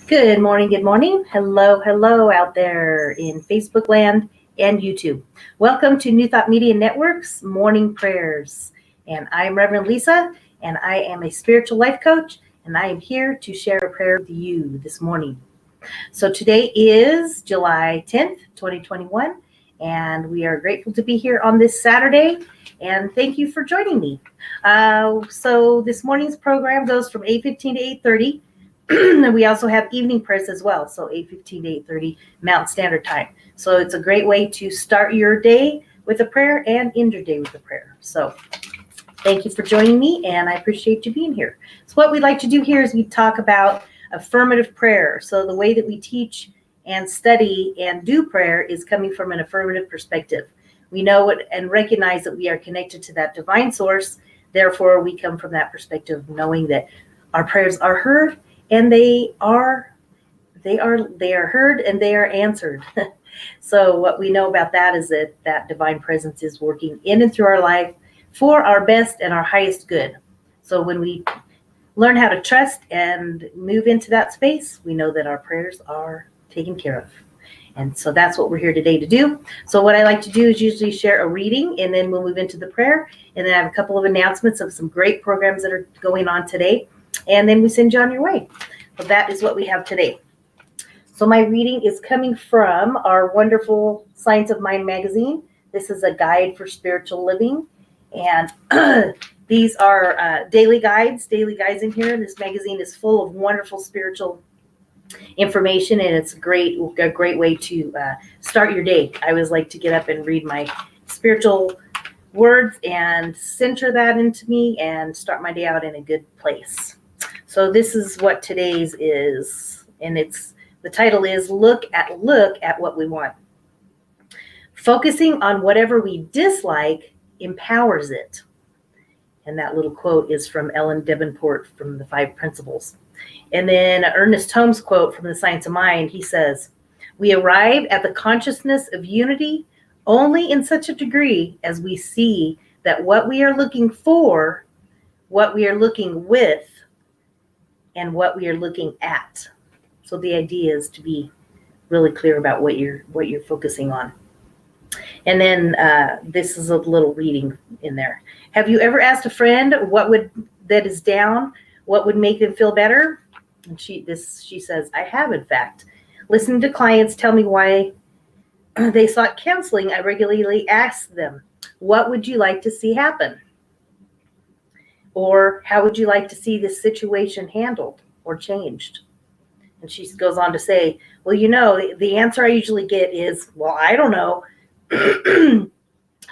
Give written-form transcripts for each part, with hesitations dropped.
Good morning, good morning. Hello, hello out there in Facebook land and YouTube. Welcome to New Thought Media Network's Morning Prayers. And I'm Rev Lisa, and I am a spiritual life coach, and I am here to share a prayer with you this morning. So today is July 10th, 2021, and we are grateful to be here on this Saturday, and thank you for joining me. So this morning's program goes from 8:15 to 8:30. And we also have evening prayers as well, so 8:15 to 8:30 Mountain Standard Time. So it's a great way to start your day with a prayer and end your day with a prayer. So thank you for joining me, and I appreciate you being here. So what we'd like to do here is we talk about affirmative prayer. So the way that we teach and study and do prayer is coming from an affirmative perspective. We know it and recognize that we are connected to that divine source. Therefore, we come from that perspective, knowing that our prayers are heard, and they are heard and they are answered. So what we know about that is that divine presence is working in and through our life for our best and our highest good. So when we learn how to trust and move into that space, we know that our prayers are taken care of. And so that's what we're here today to do. So what I like to do is usually share a reading, and then we'll move into the prayer. And then I have a couple of announcements of some great programs that are going on today. And then we send you on your way. So that is what we have today. So my reading is coming from our wonderful Science of Mind magazine. This is a guide for spiritual living. And these are daily guides in here. This magazine is full of wonderful spiritual information, and it's a great way to start your day. I always like to get up and read my spiritual words and center that into me and start my day out in a good place. So this is what today's is, and the title is Look at what we want. Focusing on whatever we dislike empowers it. And that little quote is from Ellen Davenport from the 5 Principles. And then Ernest Holmes' quote from the Science of Mind, he says, "We arrive at the consciousness of unity only in such a degree as we see that what we are looking for, what we are looking with, and what we are looking at." So the idea is to be really clear about what you're focusing on. And then this is a little reading in there. Have you ever asked a friend that is down, what would make them feel better? And she says, I have, in fact. Listening to clients tell me why they sought counseling, I regularly ask them, what would you like to see happen? Or how would you like to see this situation handled or changed? And she goes on to say, well, the answer I usually get is, well, I don't know,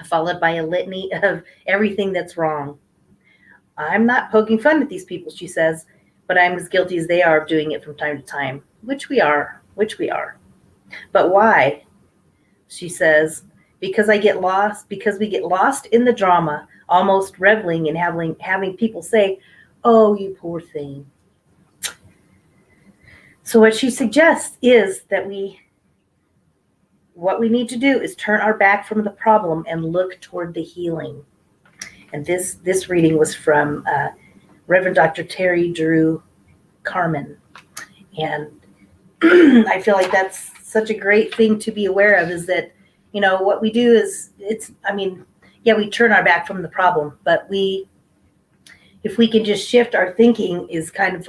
followed by a litany of everything that's wrong. I'm not poking fun at these people, she says, but I'm as guilty as they are of doing it from time to time, which we are. But why? She says, because we get lost in the drama, almost reveling in having people say, oh, you poor thing. So what she suggests is that what we need to do is turn our back from the problem and look toward the healing. And this reading was from Reverend Dr. Terry Drew Carmen. And I feel like that's such a great thing to be aware of, is that, what we do is we turn our back from the problem, but if we can just shift our thinking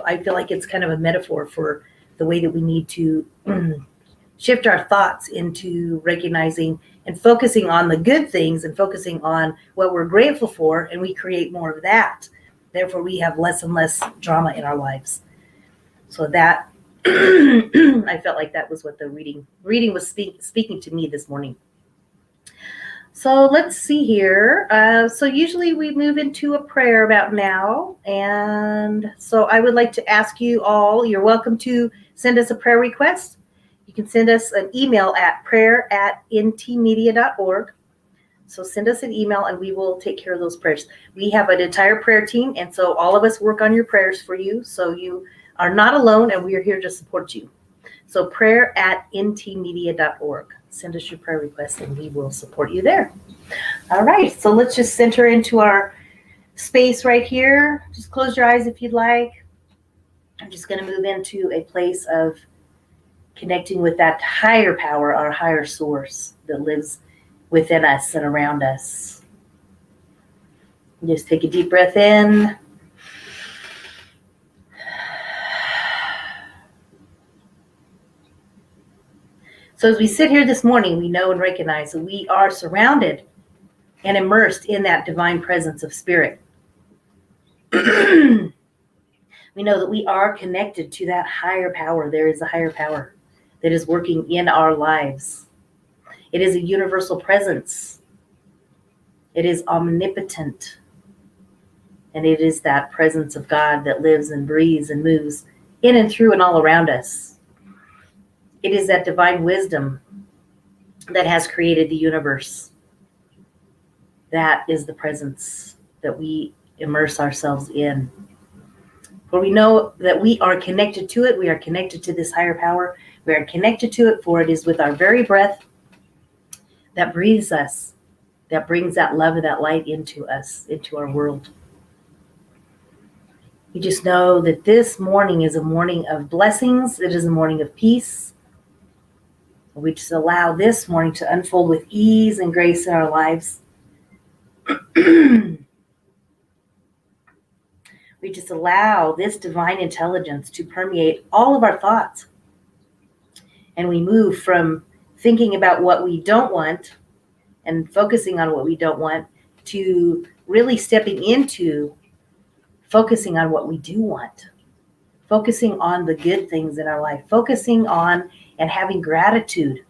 I feel like it's kind of a metaphor for the way that we need to shift our thoughts into recognizing and focusing on the good things and focusing on what we're grateful for, and we create more of that. Therefore, we have less and less drama in our lives. So that I felt like that was what the reading was speaking to me this morning. So let's see here. So usually we move into a prayer about now. And so I would like to ask you all, you're welcome to send us a prayer request. You can send us an email at prayer@ntmedia.org. So send us an email and we will take care of those prayers. We have an entire prayer team, and so all of us work on your prayers for you. So you are not alone, and we are here to support you. So prayer@ntmedia.org. Send us your prayer requests and we will support you there. All right, so let's just center into our space right here. Just close your eyes if you'd like. I'm just going to move into a place of connecting with that higher power, our higher source that lives within us and around us. Just take a deep breath in. So as we sit here this morning, we know and recognize that we are surrounded and immersed in that divine presence of spirit. We know that we are connected to that higher power. There is a higher power that is working in our lives. It is a universal presence. It is omnipotent. And it is that presence of God that lives and breathes and moves in and through and all around us. It is that divine wisdom that has created the universe. That is the presence that we immerse ourselves in. For we know that we are connected to it. We are connected to this higher power. We are connected to it, for it is with our very breath that breathes us, that brings that love and that light into us, into our world. You just know that this morning is a morning of blessings. It is a morning of peace. We just allow this morning to unfold with ease and grace in our lives. We just allow this divine intelligence to permeate all of our thoughts. And we move from thinking about what we don't want and focusing on what we don't want to really stepping into focusing on what we do want, focusing on the good things in our life, focusing on and having gratitude.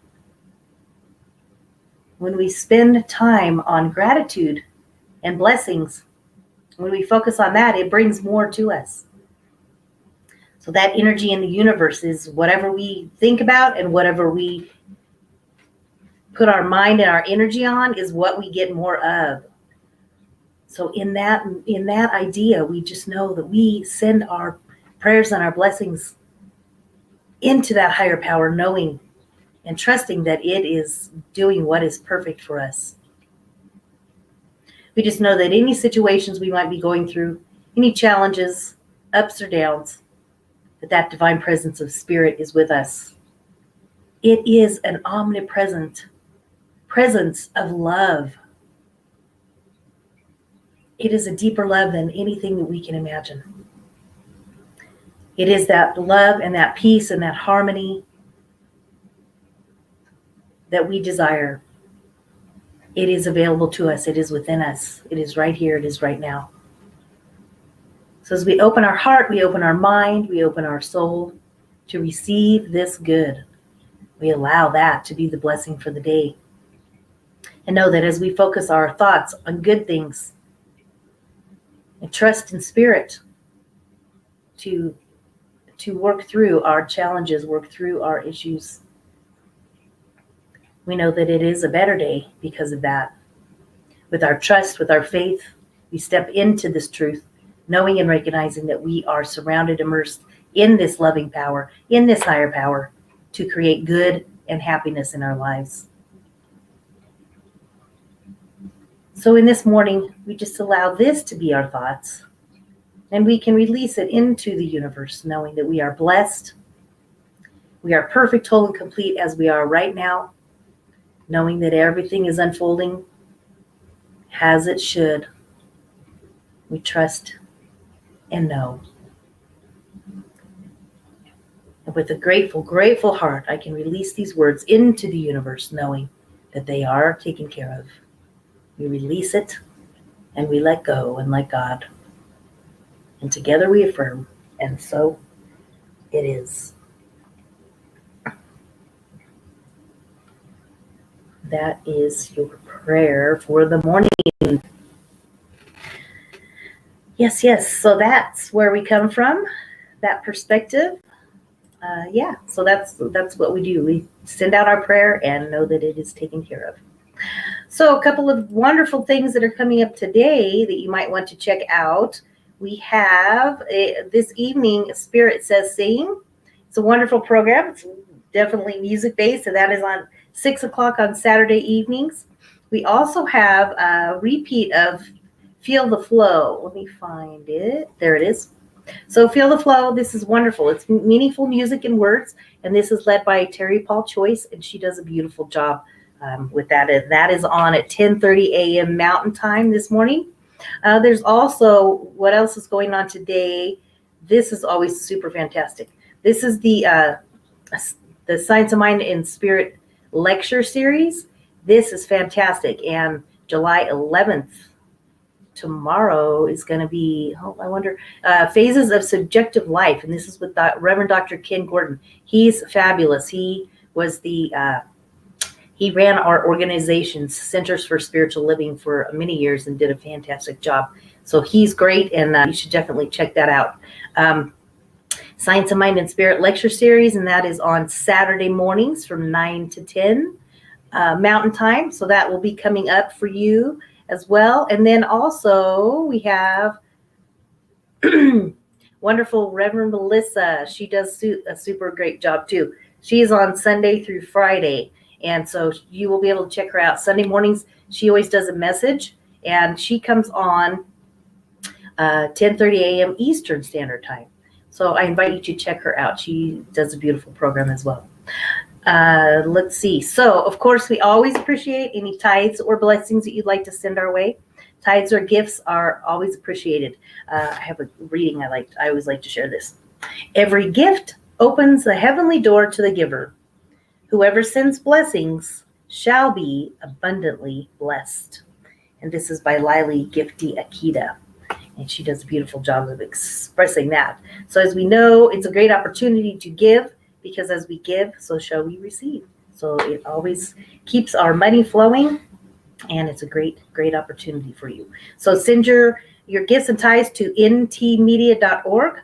When we spend time on gratitude and blessings, when we focus on that, it brings more to us. So that energy in the universe is whatever we think about and whatever we put our mind and our energy on is what we get more of. So in that idea, we just know that we send our prayers and our blessings into that higher power, knowing and trusting that it is doing what is perfect for us. We just know that any situations we might be going through, any challenges, ups or downs, that divine presence of spirit is with us. It is an omnipresent presence of love. It is a deeper love than anything that we can imagine. It is that love and that peace and that harmony that we desire. It is available to us. It is within us. It is right here. It is right now. So as we open our heart, we open our mind, we open our soul to receive this good. We allow that to be the blessing for the day. And know that as we focus our thoughts on good things and trust in spirit to work through our challenges, work through our issues, we know that it is a better day because of that. With our trust, with our faith, we step into this truth, knowing and recognizing that we are surrounded, immersed in this loving power, in this higher power, to create good and happiness in our lives. So in this morning, we just allow this to be our thoughts, and we can release it into the universe, knowing that we are blessed. We are perfect, whole, and complete as we are right now, knowing that everything is unfolding as it should. We trust and know. And with a grateful, grateful heart, I can release these words into the universe, knowing that they are taken care of. We release it and we let go and let God. And together we affirm, and so it is. That is your prayer for the morning. Yes. So that's where we come from, that perspective. So that's what we do. We send out our prayer and know that it is taken care of. So a couple of wonderful things that are coming up today that you might want to check out. We have this evening, Spirit Says Sing. It's a wonderful program. It's definitely music-based, and that is on 6 o'clock on Saturday evenings. We also have a repeat of Feel the Flow. Let me find it. There it is. So feel the flow. This is wonderful. It's meaningful music and words. And this is led by Terry Paul Choice, and she does a beautiful job with that. And that is on at 10:30 a.m. Mountain Time this morning. There's also, what else is going on today? This is always super fantastic. This is the Science of Mind and Spirit lecture series. This is fantastic. And July 11th, tomorrow, is going to be, Phases of Subjective Life. And this is with Reverend Dr. Ken Gordon. He's fabulous. He was he ran our organization's Centers for Spiritual Living for many years and did a fantastic job. So he's great, and you should definitely check that out. Science of Mind and Spirit lecture series, and that is on Saturday mornings from 9 to 10 Mountain Time. So that will be coming up for you as well. And then also we have wonderful Reverend Melissa. She does a super great job too. She's on Sunday through Friday. And so you will be able to check her out. Sunday mornings, she always does a message, and she comes on 10:30 a.m. Eastern Standard Time. So I invite you to check her out. She does a beautiful program as well. Let's see. So, of course, we always appreciate any tithes or blessings that you'd like to send our way. Tithes or gifts are always appreciated. I have a reading I always like to share this. Every gift opens the heavenly door to the giver. Whoever sends blessings shall be abundantly blessed. And this is by Lily Gifty Akita. And she does a beautiful job of expressing that. So as we know, it's a great opportunity to give, because as we give, so shall we receive. So it always keeps our money flowing, and it's a great, great opportunity for you. So send your gifts and tithes to ntmedia.org,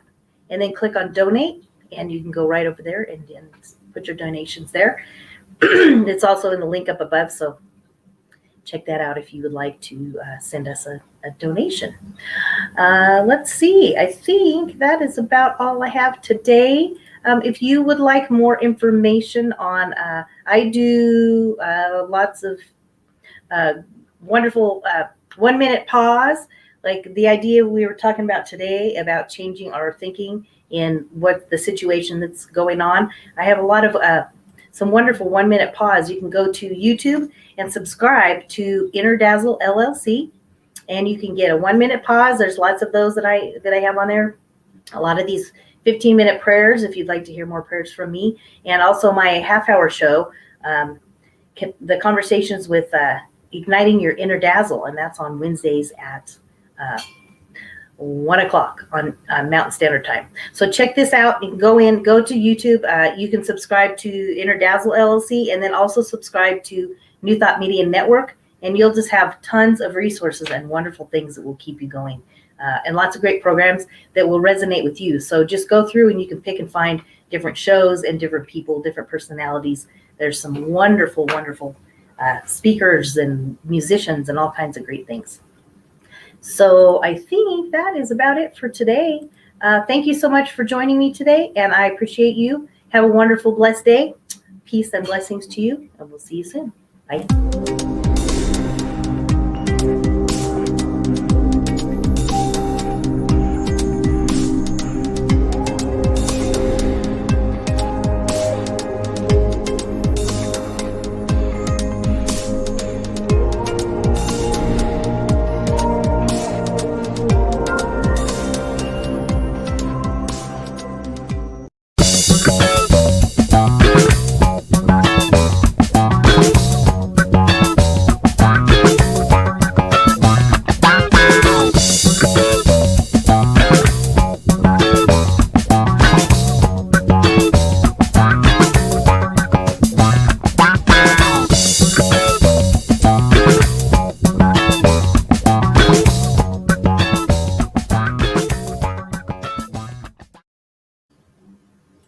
and then click on donate, and you can go right over there and put your donations there. It's also in the link up above, so check that out if you would like to send us a donation. Let's see. I think that is about all I have today. If you would like more information on, I do lots of wonderful 1 minute pause, like the idea we were talking about today about changing our thinking in what the situation that's going on. I have a lot of some wonderful 1 minute pause. You can go to YouTube and subscribe to Inner Dazzle LLC, and you can get a 1 minute pause. There's lots of those that I have on there. A lot of these 15-minute prayers, if you'd like to hear more prayers from me, and also my half-hour show, the conversations with Igniting Your Inner Dazzle, and that's on Wednesdays at 1 o'clock on Mountain Standard Time. So check this out. You can go to YouTube. You can subscribe to Inner Dazzle LLC, and then also subscribe to New Thought Media Network, and you'll just have tons of resources and wonderful things that will keep you going, and lots of great programs that will resonate with you. So just go through and you can pick and find different shows and different people, different personalities. There's some wonderful, wonderful speakers and musicians and all kinds of great things. So I think that is about it for today. Thank you so much for joining me today, and I appreciate you. Have a wonderful, blessed day. Peace and blessings to you, and we'll see you soon. Bye.